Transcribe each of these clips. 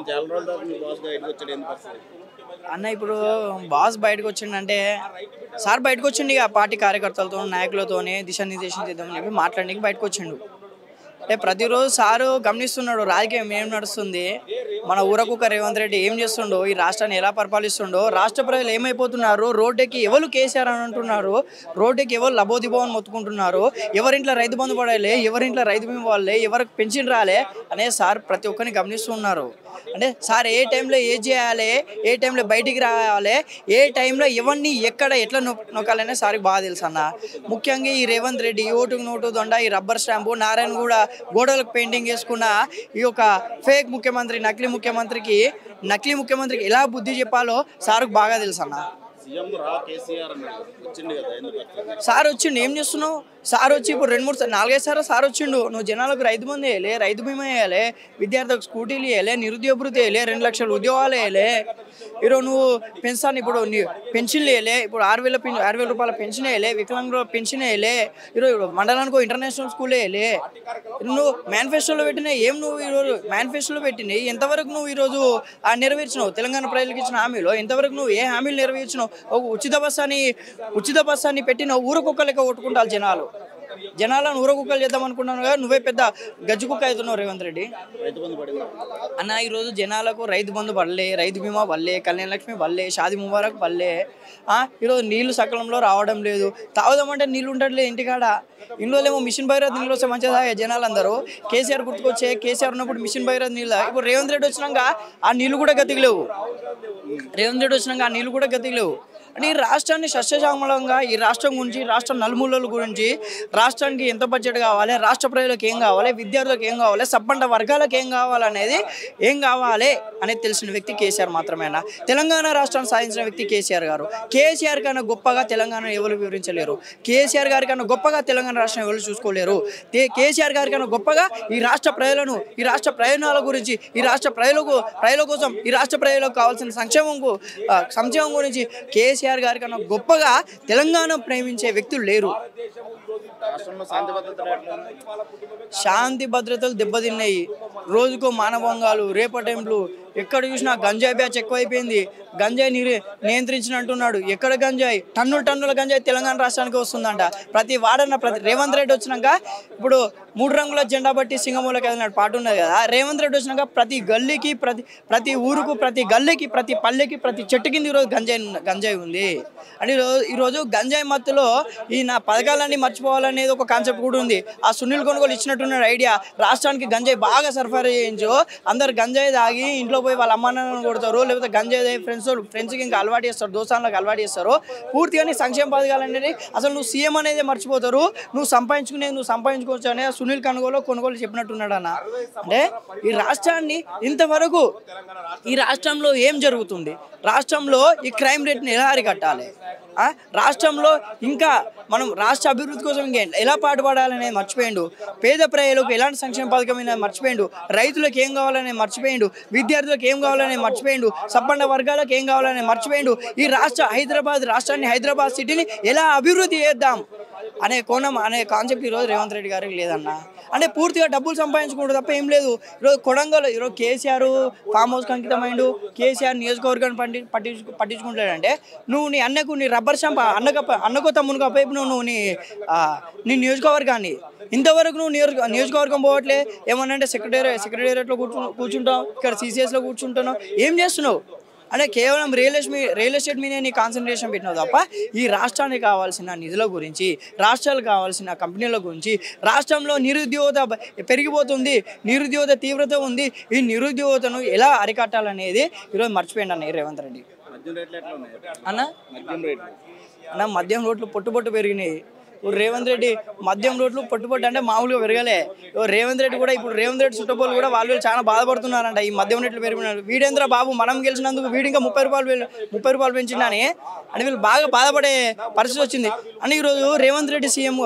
చాలా రోజుల తర్వాత మీ బాస్ బయటకు వచ్చాడు ఎందుకు వస్తుంది అన్న ఇప్పుడు బాస్ బయటకు వచ్చిండంటే సార్ బయటకు వచ్చిండు ఇక పార్టీ కార్యకర్తలతో నాయకులతోనే దిశానిర్దేశం చేద్దామని చెప్పి మాట్లాడడానికి బయటకు వచ్చిండు. అంటే ప్రతిరోజు సారు గమనిస్తున్నాడు రాజకీయం ఏం నడుస్తుంది, మన ఊరకుక్క రేవంత్ రెడ్డి ఏం చేస్తుండో, ఈ రాష్ట్రాన్ని ఎలా పరిపాలిస్తుండో, రాష్ట్ర ప్రజలు ఏమైపోతున్నారు, రోడ్డుకి ఎవరు కేసీఆర్ అని అంటున్నారు, రోడ్డుకి ఎవరు లబోదిబోని మొత్తుకుంటున్నారు, ఎవరింట్లో రైతు బంధు పడాలి, ఎవరింట్లో రైతు బీమా వాళ్ళే, ఎవరికి పెన్షన్ రాలే అనే సార్ ప్రతి ఒక్కరిని గమనిస్తున్నారు. అంటే సార్ ఏ టైంలో ఏం చేయాలి, ఏ టైంలో బయటికి రావాలి, ఏ టైంలో ఎవరిని ఎక్కడ ఎట్లా నొక్కాలనే సార్కి బాగా తెలుసు అన్న. ముఖ్యంగా ఈ రేవంత్ రెడ్డి ఓటుకు నోటు దొండ, ఈ రబ్బర్ స్టాంపు, నారాయణ కూడా గోడలకు పెయింటింగ్ చేసుకున్న ఈ యొక్క ఫేక్ ముఖ్యమంత్రి, నకిలీ ముఖ్యమంత్రికి ఎలా బుద్ధి చెప్పాలో సార్కు బాగా తెలుసు అన్న. సార్ వచ్చిండు ఏం చేస్తున్నావు, సార్ వచ్చి ఇప్పుడు 2-3 4-5 సార్లు సార్ వచ్చిండు. నువ్వు జనాలకు రైతు బంధు వేయాలి, రైతు బీమా వేయాలి, విద్యార్థులకు స్కూటీలు వేయాలి, నిరుద్యోగ భృతి వేయాలి, 2 లక్షల ఉద్యోగాలు వేయాలి, ఈరోజు నువ్వు పెన్షన్ ఇప్పుడు పెన్షన్లు వేయాలి, ఇప్పుడు 6,000 రూపాయల పెన్షన్ వేయాలి, వికలాంగుల పెన్షన్ వేయాలి, ఈరోజు మండలానికి ఇంటర్నేషనల్ స్కూల్ వేయాలి. నువ్వు మేనిఫెస్టోలో పెట్టిన నువ్వు ఈరోజు మేనిఫెస్టోలో పెట్టినాయి ఎంతవరకు నువ్వు ఈరోజు నెరవేర్చినావు, తెలంగాణ ప్రజలకు ఇచ్చిన హామీలో ఎంతవరకు నువ్వు ఏ హామీలు నెరవేర్చినావు? ఒక ఉచిత బస్సాన్ని పెట్టిన ఊరకొక్క లెక్క కొట్టుకుంటారు జనాలను ఊరకుక్కలు చేద్దాం అనుకున్నాను కదా, నువ్వే పెద్ద గజ్జుకుక్క అవుతున్నావు రేవంత్ రెడ్డి అన్న. ఈరోజు జనాలకు రైతు బంధు పడలే, రైతు బీమా పడలే, కళ్యాణ లక్ష్మి పడలే, షాది ముబారక్ పడలే. ఈరోజు నీళ్లు సకాలంలో రావడం లేదు, తాగుదామంటే నీళ్ళు ఉండట్లేదు ఇంటికాడ. ఇంట్లో మిషన్ భగీరథ నీళ్ళు వస్తే మంచిగా జనాలు అందరూ. కేసీఆర్ గుర్తుకొచ్చే, కేసీఆర్ ఉన్నప్పుడు మిషన్ భగీరథ నీళ్ళు, ఇప్పుడు రేవంత్ రెడ్డి వచ్చినాక ఆ నీళ్ళు కూడా గతికిలేవు. అంటే ఈ రాష్ట్రాన్ని సస్యశ్యామలంగా, ఈ రాష్ట్రం గురించి, రాష్ట్ర నలుమూలల గురించి, రాష్ట్రానికి ఎంత బడ్జెట్ కావాలి, రాష్ట్ర ప్రజలకు ఏం కావాలి, విద్యార్థులకు ఏం కావాలి, సబ్బండ వర్గాలకు ఏం కావాలనేది తెలిసిన వ్యక్తి కేసీఆర్ మాత్రమేనా. తెలంగాణ రాష్ట్రాన్ని సాధించిన వ్యక్తి కేసీఆర్ గారు. కేసీఆర్ కన్నా గొప్పగా తెలంగాణ ఎవరు వివరించలేరు, కేసీఆర్ గారి కన్నా గొప్పగా తెలంగాణ రాష్ట్రం ఎవరు చూసుకోలేరు. కేసీఆర్ గారి కన్నా గొప్పగా ఈ రాష్ట్ర ప్రజలను, ఈ రాష్ట్ర ప్రయోజనాల గురించి, ఈ రాష్ట్ర ప్రజల కోసం, ఈ రాష్ట్ర ప్రజలకు కావాల్సిన సంక్షేమం గురించి కేసీఆర్ గారి కన్నా గొప్పగా తెలంగాణ ప్రేమించే వ్యక్తులు లేరు. శాంతి భద్రతలు దెబ్బతిన్నాయి, రోజుకో మానభంగాలు, రేపటెంపులు, ఎక్కడ చూసినా గంజాయి బ్యాచ్ ఎక్కువైపోయింది. గంజాయి నియంత్రించిన అంటున్నాడు, ఎక్కడ గంజాయి, టన్నుల గంజాయి తెలంగాణ రాష్ట్రానికి వస్తుందంట. ప్రతి రేవంత్ రెడ్డి వచ్చినాక ఇప్పుడు 3 రంగుల జెండా బట్టి సింగమూలకి వెళ్ళినట్టు పాట ఉన్నది కదా. రేవంత్ రెడ్డి వచ్చినాక ప్రతి గల్లీకి, ప్రతి ఊరుకు, ప్రతి గల్లీకి, ప్రతి పల్లెకి, ప్రతి చెట్టు కింద ఈరోజు గంజాయి ఉంది. అంటే ఈరోజు గంజాయి మత్తులో ఈ నా పథకాలన్నీ మర్చిపోవాలనేది ఒక కాన్సెప్ట్ కూడా ఉంది. ఆ సునీల్ కొనుగోలు ఇచ్చినట్టున్నాడు ఐడియా, రాష్ట్రానికి గంజాయి బాగా సరఫరా చేయించు, అందరు గంజాయి తాగి ఇంట్లో పోయి వాళ్ళ అమ్మానాన్నను కొడతారు, లేకపోతే గంజాయి ఫ్రెండ్స్కి ఇంకా అలవాటు చేస్తారు, దోస్తాన్లకు అలవాటు చేస్తారు. పూర్తిగా నీ సంక్షేమ పథకాలు అనేది అసలు నువ్వు సీఎం అనేది మర్చిపోతారు, నువ్వు సంపాదించుకోవచ్చు అనే సునీల్ కొనుగోలు చెప్పినట్టున్నాడు అన్న. అంటే ఈ రాష్ట్రాన్ని ఇంతవరకు ఈ రాష్ట్రంలో ఏం జరుగుతుంది, రాష్ట్రంలో ఈ క్రైమ్ రేట్ని ఎలా అరికట్టాలి, రాష్ట్రంలో ఇంకా మనం రాష్ట్ర అభివృద్ధి కోసం ఇంకా ఎలా పాటుపడాలనేది మర్చిపోయిండు, పేద ప్రజలకు ఎలాంటి సంక్షేమ పథకం మర్చిపోయిండు, రైతులకు ఏం కావాలనేది మర్చిపోయిండు, విద్యార్థులకు ఏం కావాలనేది మర్చిపోయిండు, సబ్బండ వర్గాలకు ఏం కావాలనేది మర్చిపోయిండు. ఈ రాష్ట్రాన్ని హైదరాబాద్ సిటీని ఎలా అభివృద్ధి చేద్దాం అనే కాన్సెప్ట్ ఈరోజు రేవంత్ రెడ్డి గారికి లేదన్న. అంటే పూర్తిగా డబ్బులు సంపాదించుకుంటూ తప్ప ఏం లేదు. ఈరోజు కొడంగల్ ఈరోజు కేసీఆర్ ఫామ్ హౌస్కి అంకితమైండు, కేసీఆర్ నియోజకవర్గాన్ని పట్టించుకుంటాడంటే నువ్వు నీ అన్నకు నీ రబ్బర్ స్టాంప్ అన్నకో తమ్మునికో పైపు నువ్వు నీ నియోజకవర్గాన్ని ఇంతవరకు నువ్వు నియోజకవర్గం పోవట్లే. ఏమన్నా సెక్రటేరియట్లో కూర్చుంటావు, ఇక్కడ CCSలో కూర్చుంటున్నావు, ఏం చేస్తున్నావు అంటే కేవలం రియల్ ఎస్టేట్ మీద నీ కాన్సన్ట్రేషన్ పెట్టినావు తప్ప ఈ రాష్ట్రానికి కావాల్సిన నిధుల గురించి, రాష్ట్రాలకు కావాల్సిన కంపెనీల గురించి, రాష్ట్రంలో నిరుద్యోగత పెరిగిపోతుంది, నిరుద్యోగ తీవ్రత ఉంది, ఈ నిరుద్యోగతను ఎలా అరికట్టాలనేది ఈరోజు మర్చిపోయింది అన్న రేవంత్ రెడ్డి అన్న. మద్యం రేట్లు పొట్టు పెరిగినాయి. ఇప్పుడు రేవంత్ రెడ్డి మద్యం రోడ్లు పట్టుబట్టు అంటే మామూలుగా పెరగలే. రేవంత్ రెడ్డి కూడా ఇప్పుడు రేవంత్ రెడ్డి చుట్టపోలు కూడా వాళ్ళు చాలా బాధపడుతున్నారంట ఈ మద్యం రేట్లు పెరిగినారు. వీడేంద్ర బాబు మనం గెలిచినందుకు వీడు ఇంకా 30 రూపాయలు పెంచిందని అని వీళ్ళు బాగా బాధపడే పరిస్థితి వచ్చింది. అని ఈరోజు రేవంత్ రెడ్డి సీఎం,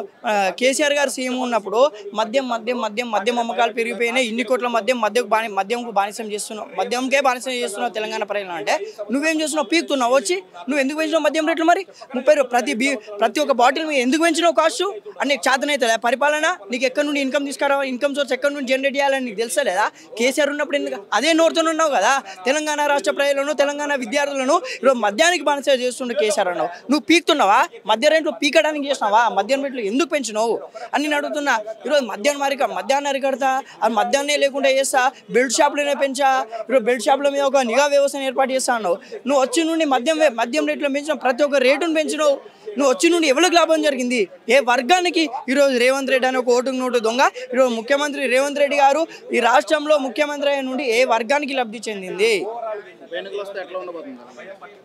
కేసీఆర్ గారు సీఎం ఉన్నప్పుడు మద్యం అమ్మకాలు పెరిగిపోయినాయి, ఇన్ని కోట్ల మద్యంకు బానిసం చేస్తున్నావు, మద్యంకే బానిసం చేస్తున్నావు తెలంగాణ ప్రజలు అంటే నువ్వేం చేస్తున్నావు, పీకుతున్నావు వచ్చి. నువ్వు ఎందుకు పెంచినావు మద్యం రేట్లు? మరి 30 ప్రతి ఒక్క బాటిల్ మీద ఎందుకు పెంచినావు? పెంచినావు కాస్ట్ అని నీకు చేతనైతుందా పరిపాలన? నీకు ఎక్కడి నుండి ఇన్కమ్ తీసుకురావా, ఇన్కమ్ సోర్స్ ఎక్కడి నుండి జనరేట్ చేయాలని నీకు తెలుసలేదా? కేసీఆర్ ఉన్నప్పుడు ఎందుకు అదే నోరుతో ఉన్నావు కదా? తెలంగాణ రాష్ట్ర ప్రజలను తెలంగాణ విద్యార్థులను ఈరోజు మద్యానికి బానిస చేస్తుండే కేసీఆర్ అన్నావు. నువ్వు పీకుతున్నావా? మద్య రేట్లు పీకడానికి చేసినావా? మద్యం రేట్లు ఎందుకు పెంచినావు అని నేను అడుగుతున్నా. ఈరోజు మద్యాన్ని అరికడతా, అది మద్యాన్నే లేకుండా చేస్తా, బెల్ట్ షాపులనే పెంచా, ఈరోజు బెల్ట్ షాపుల మీద ఒక నిఘా వ్యవస్థను ఏర్పాటు చేస్తా అన్నావు. నువ్వు వచ్చి నుండి మద్యం రేట్లు పెంచిన ప్రతి ఒక్క రేటును పెంచినావు. నువ్వు వచ్చి నుండి ఎవరికి లాభం జరిగింది? ఏ వర్గానికి? ఈరోజు రేవంత్ రెడ్డి అని ఒక ఓటు నోటు దొంగ ఈరోజు ముఖ్యమంత్రి రేవంత్ రెడ్డి గారు ఈ రాష్ట్రంలో ముఖ్యమంత్రి అయిన నుండి ఏ వర్గానికి లబ్ధి చెందింది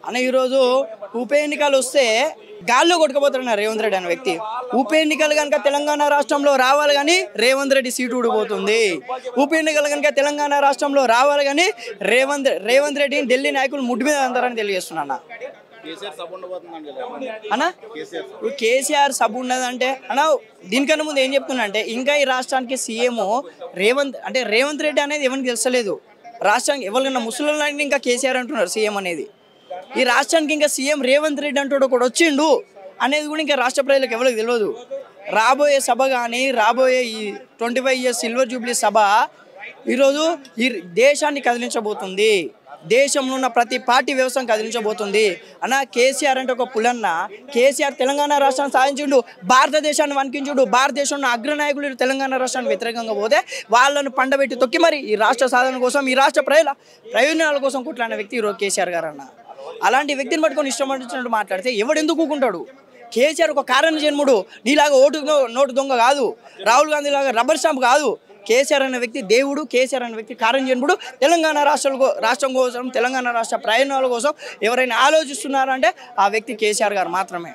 అన్న? ఈరోజు ఉప ఎన్నికలు వస్తే గాల్లో కొట్టుకుపోతున్నారు రేవంత్ రెడ్డి అనే వ్యక్తి. ఉప ఎన్నికలు కనుక తెలంగాణ రాష్ట్రంలో రావాలి కానీ రేవంత్ రెడ్డి సీటు ఊడిపోతుంది. ఉప ఎన్నికలు కనుక తెలంగాణ రాష్ట్రంలో రావాలి కానీ రేవంత్ రెడ్డిని ఢిల్లీ నాయకులు ముడ్డు మీద అంటారని తెలియజేస్తున్నా అన్న. కేసీఆర్ సబ్ ఉన్నదంటే అన్న, దీనికన్నా ముందు ఏం చెప్తున్నా అంటే ఇంకా ఈ రాష్ట్రానికి సీఎం రేవంత్ రెడ్డి అనేది ఎవరికి తెలుసలేదు. రాష్ట్రానికి ఎవరికన్నా ముసలి ఇంకా కేసీఆర్ అంటున్నారు సీఎం అనేది. ఈ రాష్ట్రానికి ఇంకా సీఎం రేవంత్ రెడ్డి అంటూ ఒకటి వచ్చిండు అనేది కూడా ఇంకా రాష్ట్ర ప్రజలకు ఎవరికి తెలియదు. రాబోయే సభ కానీ రాబోయే ఈ 25 years సిల్వర్ జూబ్లీ సభ ఈరోజు ఈ దేశాన్ని కదిలించబోతుంది. దేశంలో ఉన్న ప్రతి పార్టీ వ్యవస్థను కదిలించబోతుంది అన్న. కేసీఆర్ అంటే ఒక పులన్న. కేసీఆర్ తెలంగాణ రాష్ట్రాన్ని సాధించుండు, భారతదేశాన్ని వణికించుడు. భారతదేశంలో అగ్రనాయకులు తెలంగాణ రాష్ట్రానికి వ్యతిరేకంగా పోతే వాళ్ళను పండబెట్టి తొక్కి మరి ఈ రాష్ట్ర సాధన కోసం, ఈ రాష్ట్ర ప్రజల ప్రయోజనాల కోసం కొట్లాడిన వ్యక్తి ఈరోజు కేసీఆర్ గారు అన్న. అలాంటి వ్యక్తిని పట్టుకొని ఇష్టం వచ్చినట్టు మాట్లాడితే ఎవడు ఎందుకు ఊకుంటాడు? కేసీఆర్ ఒక కారణ జన్ముడు, నీలాగా నోటు దొంగ కాదు, రాహుల్ గాంధీ లాగా రబ్బర్ స్టాంప్ కాదు. కేసీఆర్ అనే వ్యక్తి దేవుడు, కేసీఆర్ అనే వ్యక్తి కారణ జన్ముడు. తెలంగాణ రాష్ట్రం కోసం, తెలంగాణ రాష్ట్ర ప్రయోజనాల కోసం ఎవరైనా ఆలోచిస్తున్నారంటే ఆ వ్యక్తి కేసీఆర్ గారు మాత్రమే.